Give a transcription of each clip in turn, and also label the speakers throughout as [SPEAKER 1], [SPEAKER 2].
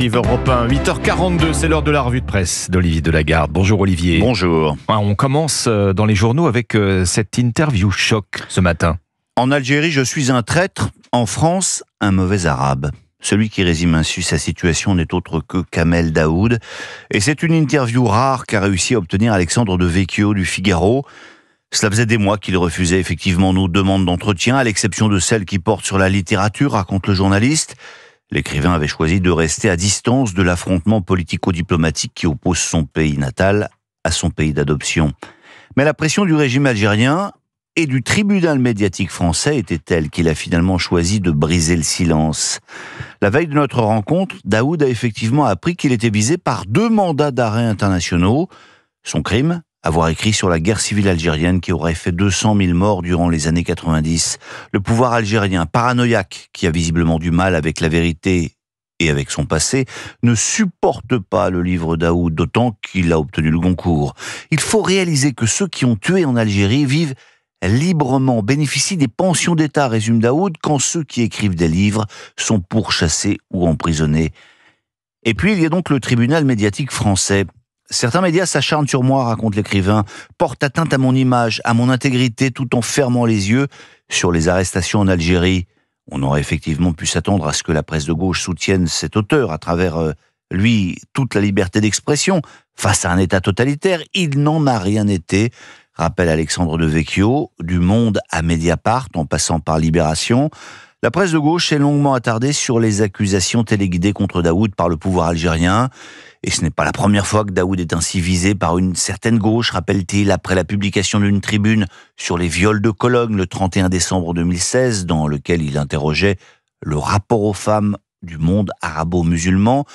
[SPEAKER 1] Archives Europe 1, 8h42, c'est l'heure de la revue de presse d'Olivier Delagarde. Bonjour Olivier.
[SPEAKER 2] Bonjour.
[SPEAKER 1] On commence dans les journaux avec cette interview choc ce matin.
[SPEAKER 2] En Algérie, je suis un traître. En France, un mauvais arabe. Celui qui résume ainsi sa situation n'est autre que Kamel Daoud. Et c'est une interview rare qu'a réussi à obtenir Alexandre de Vecchio du Figaro. Cela faisait des mois qu'il refusait effectivement nos demandes d'entretien, à l'exception de celles qui portent sur la littérature, raconte le journaliste. L'écrivain avait choisi de rester à distance de l'affrontement politico-diplomatique qui oppose son pays natal à son pays d'adoption. Mais la pression du régime algérien et du tribunal médiatique français était telle qu'il a finalement choisi de briser le silence. La veille de notre rencontre, Daoud a effectivement appris qu'il était visé par 2 mandats d'arrêt internationaux. Son crime ? Avoir écrit sur la guerre civile algérienne qui aurait fait 200 000 morts durant les années 90. Le pouvoir algérien, paranoïaque, qui a visiblement du mal avec la vérité et avec son passé, ne supporte pas le livre Daoud, d'autant qu'il a obtenu le Goncourt. Il faut réaliser que ceux qui ont tué en Algérie vivent librement, bénéficient des pensions d'État, résume Daoud, quand ceux qui écrivent des livres sont pourchassés ou emprisonnés. Et puis il y a donc le tribunal médiatique français. Certains médias s'acharnent sur moi, raconte l'écrivain, portent atteinte à mon image, à mon intégrité, tout en fermant les yeux sur les arrestations en Algérie. On aurait effectivement pu s'attendre à ce que la presse de gauche soutienne cet auteur à travers lui toute la liberté d'expression face à un État totalitaire. Il n'en a rien été, rappelle Alexandre de Vecchio, du Monde à Mediapart en passant par Libération. La presse de gauche s'est longuement attardée sur les accusations téléguidées contre Daoud par le pouvoir algérien. Et ce n'est pas la première fois que Daoud est ainsi visé par une certaine gauche, rappelle-t-il, après la publication d'une tribune sur les viols de Cologne le 31 décembre 2016, dans lequel il interrogeait le rapport aux femmes du monde arabo-musulman.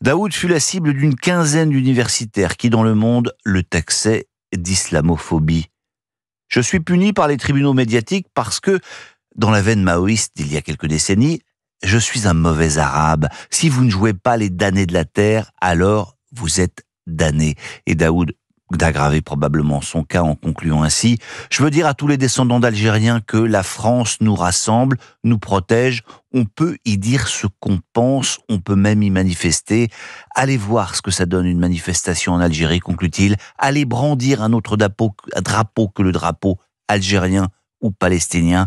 [SPEAKER 2] Daoud fut la cible d'une quinzaine d'universitaires qui, dans le monde, le taxaient d'islamophobie. Je suis puni par les tribunaux médiatiques parce que, dans la veine maoïste d'il y a quelques décennies, je suis un mauvais arabe. Si vous ne jouez pas les damnés de la terre, alors vous êtes damnés. Et Daoud d'aggravait probablement son cas en concluant ainsi. Je veux dire à tous les descendants d'Algériens que la France nous rassemble, nous protège. On peut y dire ce qu'on pense, on peut même y manifester. Allez voir ce que ça donne une manifestation en Algérie, conclut-il. Allez brandir un autre drapeau que le drapeau algérien ou palestinien.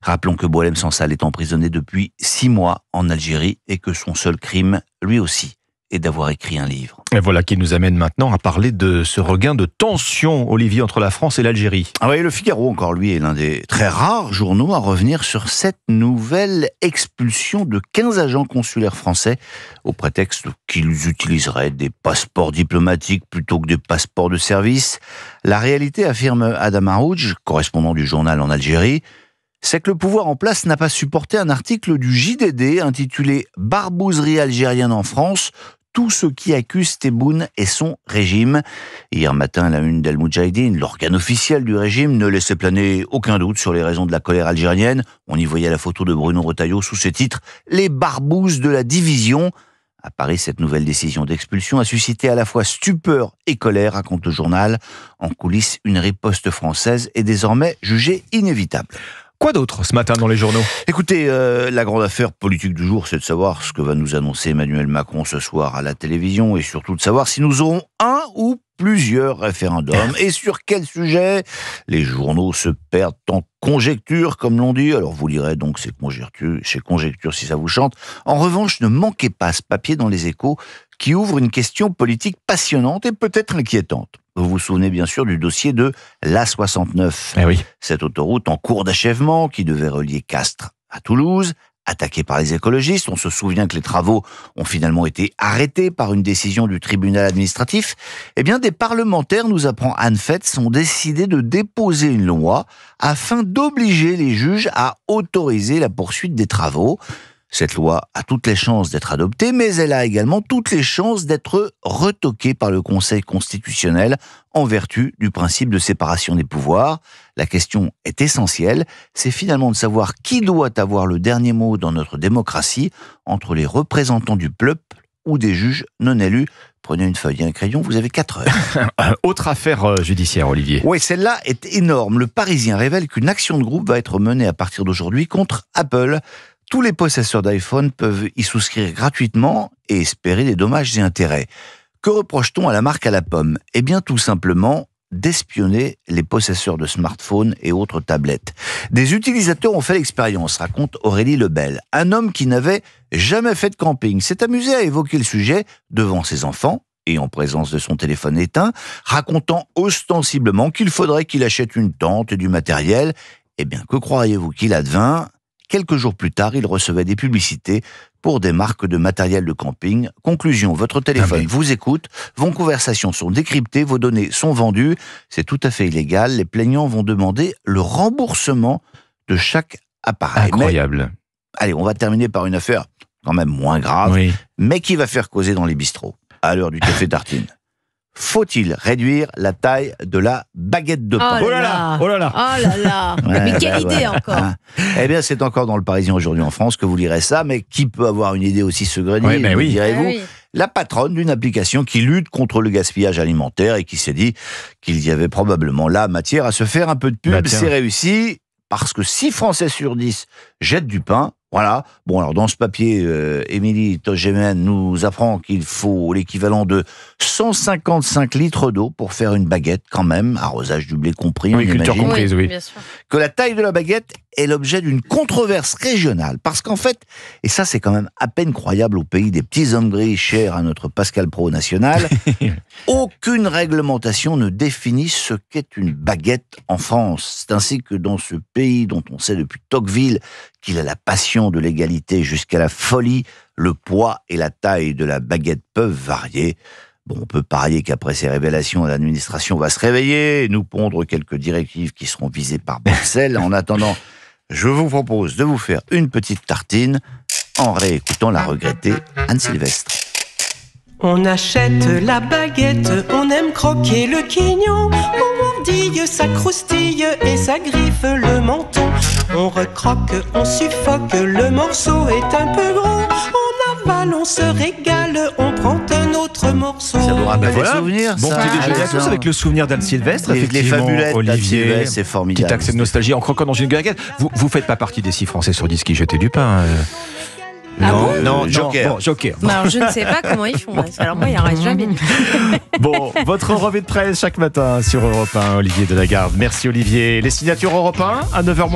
[SPEAKER 2] Rappelons que Boualem Sansal est emprisonné depuis 6 mois en Algérie et que son seul crime, lui aussi, est d'avoir écrit un livre.
[SPEAKER 1] Et voilà qui nous amène maintenant à parler de ce regain de tension, Olivier, entre la France et l'Algérie.
[SPEAKER 2] Ah oui, le Figaro, encore lui, est l'un des très rares journaux à revenir sur cette nouvelle expulsion de 15 agents consulaires français au prétexte qu'ils utiliseraient des passeports diplomatiques plutôt que des passeports de service. La réalité, affirme Adam Harouj, correspondant du journal en Algérie, c'est que le pouvoir en place n'a pas supporté un article du JDD intitulé « Barbouzerie algérienne en France », tout ce qui accuse Tebboune et son régime. Hier matin, la une d'Al Moudjahidine, l'organe officiel du régime, ne laissait planer aucun doute sur les raisons de la colère algérienne. On y voyait la photo de Bruno Retailleau sous ce titre « Les barbouzes de la division ». À Paris, cette nouvelle décision d'expulsion a suscité à la fois stupeur et colère, raconte le journal. En coulisses, une riposte française est désormais jugée inévitable.
[SPEAKER 1] Quoi d'autre ce matin dans les journaux ?
[SPEAKER 2] Écoutez, la grande affaire politique du jour, c'est de savoir ce que va nous annoncer Emmanuel Macron ce soir à la télévision et surtout de savoir si nous aurons un ou plusieurs référendums et sur quel sujet. Les journaux se perdent en conjectures, comme l'on dit. Alors vous lirez donc ces conjectures si ça vous chante. En revanche, ne manquez pas ce papier dans les Échos qui ouvre une question politique passionnante et peut-être inquiétante. Vous vous souvenez bien sûr du dossier de l'A69.
[SPEAKER 1] Eh oui.
[SPEAKER 2] Cette autoroute en cours d'achèvement qui devait relier Castres à Toulouse, attaquée par les écologistes. On se souvient que les travaux ont finalement été arrêtés par une décision du tribunal administratif. Eh bien, des parlementaires, nous apprend Anne Fetz, ont décidé de déposer une loi afin d'obliger les juges à autoriser la poursuite des travaux. Cette loi a toutes les chances d'être adoptée, mais elle a également toutes les chances d'être retoquée par le Conseil constitutionnel en vertu du principe de séparation des pouvoirs. La question est essentielle, c'est finalement de savoir qui doit avoir le dernier mot dans notre démocratie entre les représentants du peuple ou des juges non élus. Prenez une feuille et un crayon, vous avez 4 heures.
[SPEAKER 1] Autre affaire judiciaire, Olivier.
[SPEAKER 2] Oui, celle-là est énorme. Le Parisien révèle qu'une action de groupe va être menée à partir d'aujourd'hui contre Apple. Tous les possesseurs d'iPhone peuvent y souscrire gratuitement et espérer des dommages et intérêts. Que reproche-t-on à la marque à la pomme ? Eh bien, tout simplement d'espionner les possesseurs de smartphones et autres tablettes. Des utilisateurs ont fait l'expérience, raconte Aurélie Lebel. Un homme qui n'avait jamais fait de camping s'est amusé à évoquer le sujet devant ses enfants et en présence de son téléphone éteint, racontant ostensiblement qu'il faudrait qu'il achète une tente et du matériel. Eh bien, que croiriez-vous qu'il advint ? Quelques jours plus tard, il recevait des publicités pour des marques de matériel de camping. Conclusion, votre téléphone vous écoute, vos conversations sont décryptées, vos données sont vendues. C'est tout à fait illégal. Les plaignants vont demander le remboursement de chaque appareil.
[SPEAKER 1] Incroyable.
[SPEAKER 2] Allez, on va terminer par une affaire quand même moins grave, mais qui va faire causer dans les bistrots, à l'heure du café tartine. Faut-il réduire la taille de la baguette de pain ?
[SPEAKER 3] Oh là là, oh là là, oh là là. Mais quelle idée encore.
[SPEAKER 2] Eh bien, c'est encore dans le Parisien aujourd'hui en France que vous lirez ça, mais qui peut avoir une idée aussi saugrenue, direz-vous ? La patronne d'une application qui lutte contre le gaspillage alimentaire et qui s'est dit qu'il y avait probablement là matière à se faire un peu de pub. C'est réussi parce que 6 Français sur 10 jettent du pain. Voilà. Bon, alors dans ce papier, Émilie Togémen nous apprend qu'il faut l'équivalent de 155 litres d'eau pour faire une baguette, quand même, arrosage du blé compris, on
[SPEAKER 1] culture
[SPEAKER 2] imagine.
[SPEAKER 1] comprise, oui.
[SPEAKER 3] Bien sûr.
[SPEAKER 2] Que la taille de la baguette est l'objet d'une controverse régionale. Parce qu'en fait, et ça c'est quand même à peine croyable au pays des petits hommes gris chers à notre Pascal Pro national, aucune réglementation ne définit ce qu'est une baguette en France. C'est ainsi que dans ce pays dont on sait depuis Tocqueville qu'il a la passion de l'égalité jusqu'à la folie, le poids et la taille de la baguette peuvent varier. Bon, on peut parier qu'après ces révélations, l'administration va se réveiller et nous pondre quelques directives qui seront visées par Bruxelles. En attendant, je vous propose de vous faire une petite tartine en réécoutant la regrettée Anne Sylvestre.
[SPEAKER 4] On achète la baguette, on aime croquer le quignon. On mordille, ça croustille et ça griffe le menton. On recroque, on suffoque, le morceau est un peu gros. On avale, on se régale, on prend un autre morceau.
[SPEAKER 2] Ça vous rappelle des souvenirs,
[SPEAKER 1] bon,
[SPEAKER 2] ça,
[SPEAKER 1] petit déjeuner à tous avec le souvenir d'Anne Sylvestre,
[SPEAKER 2] les fabulettes
[SPEAKER 1] Olivier,
[SPEAKER 2] c'est formidable.
[SPEAKER 1] Petit accès de nostalgie en croquant dans une baguette. Vous faites pas partie des 6 Français sur 10 qui jetaient du pain.
[SPEAKER 2] Non, Joker.
[SPEAKER 1] Bon, Joker.
[SPEAKER 3] Mais alors, je ne sais pas comment ils font. Parce que alors moi, il n'en reste jamais.
[SPEAKER 1] Bon, votre revue de presse chaque matin sur Europe 1, Olivier Delagarde. Merci Olivier. Les signatures Europe 1 à 9h.